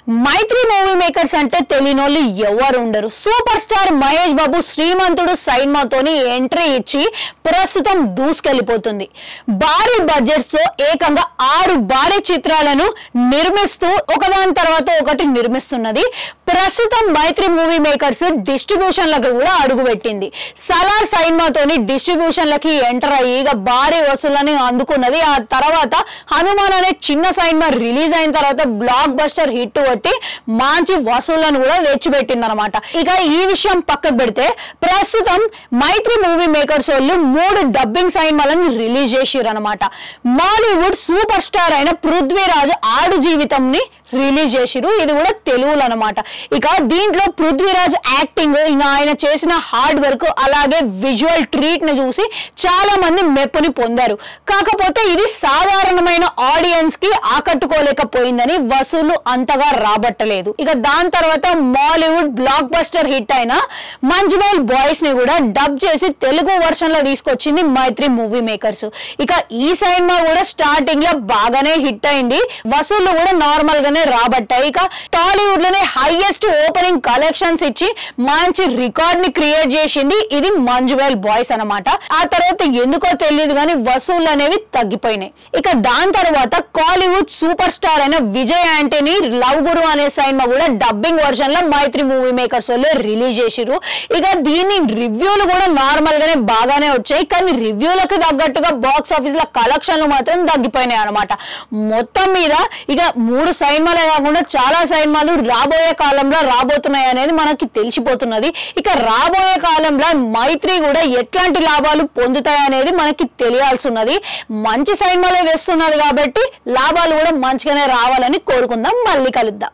మైత్రి movie makers అంటే తెలియనోళ్ళు ఎవరు ఉండరు. సూపర్ స్టార్ మహేష్ బాబు శ్రీమంతుడు సినిమాతోని ఎంట్రీ ఇచ్చి ప్రస్తుతం దూసుకెళ్లిపోతుంది. భారీ బడ్జెట్స్ తో ఏకంగా 6 భారీ చిత్రాలను నిర్మిస్తూ ఒకదాని తర్వాత ఒకటి నిర్మిస్తున్నది. ప్రస్తుతం మైత్రి మూవీ మేకర్స్ డిస్ట్రిబ్యూషన్లకు కూడా అడుగుపెట్టింది. సలార్ సినిమాతోని డిస్ట్రిబ్యూషన్లకి ఎంటర్ అయ్యి భారీ వసూళ్ళని అందుకున్నది. ఆ తర్వాత హనుమాన్ అనే చిన్న సినిమా రిలీజ్ అయిన తర్వాత బ్లాక్ బస్టర్ హిట్ కొట్టి మంచి వసూళ్లను కూడా తెచ్చిపెట్టింది అనమాట. ఇక ఈ విషయం పక్కకు పెడితే ప్రస్తుతం మైత్రి మూవీ మేకర్స్ వాళ్ళు 3 డబ్బింగ్ సినిమాలను రిలీజ్ చేసిర్రు అనమాట. మాలీవుడ్ సూపర్ స్టార్ అయిన పృథ్వీరాజ్ ఆడు జీవితంని రిలీజ్ చేసిరు. ఇది కూడా తెలుగులో అనమాట. ఇక దీంట్లో పృథ్వీరాజ్ యాక్టింగ్, ఇంకా ఆయన చేసిన హార్డ్ వర్క్, అలాగే విజువల్ ట్రీట్ ని చూసి చాలా మంది మెప్పుని పొందారు. కాకపోతే ఇది సాధారణమైన ఆడియన్స్ కి ఆకట్టుకోలేకపోయిందని వసూలు అంతగా రాబట్టలేదు. ఇక దాని తర్వాత మాలీవుడ్ బ్లాక్ బస్టర్ హిట్ అయిన మంజుమేల్ బాయ్స్ ని కూడా డబ్ చేసి తెలుగు వర్షన్ లో తీసుకొచ్చింది మైత్రి మూవీ మేకర్స్. ఇక ఈ సినిమా కూడా స్టార్టింగ్ లో బాగానే హిట్ అయింది. వసూళ్లు కూడా నార్మల్ గానే రాబట్టాయి. ఇక టాలీవుడ్ లోనే హైయెస్ట్ ఓపెనింగ్ కలెక్షన్స్ ఇచ్చి మంచి రికార్డ్ ని క్రియేట్ చేసింది ఇది మంజుమేల్ బాయ్స్ అనమాట. ఆ తర్వాత ఎందుకో తెలియదు కానీ వసూళ్లు అనేవి తగ్గిపోయినాయి. ఇక దాని తర్వాత కాలీవుడ్ సూపర్ స్టార్ అయిన విజయ్ యాంటనీ లవ్ గురు అనే సినిమా కూడా డబ్బింగ్ వర్షన్ లో మైత్రి మూవీ మేకర్స్ వాళ్ళు రిలీజ్ చేసిరు. ఇక దీని రివ్యూలు కూడా నార్మల్ గానే బాగానే వచ్చాయి. కానీ రివ్యూలకు తగ్గట్టుగా బాక్స్ ఆఫీస్ లో కలెక్షన్లు మాత్రం తగ్గిపోయినాయి అనమాట. మొత్తం మీద ఇక 3 సినిమాలే కాకుండా చాలా సినిమాలు రాబోయే కాలంలో రాబోతున్నాయి అనేది మనకి తెలిసిపోతున్నది. ఇక రాబోయే కాలంలో మైత్రి కూడా ఎట్లాంటి లాభాలు పొందుతాయి అనేది మనకి తెలియాల్సి ఉన్నది. మంచి సినిమాలే వేస్తున్నది కాబట్టి లాభాలు కూడా మంచిగానే రావాలని కోరుకుందాం. మళ్ళీ కలుద్దాం.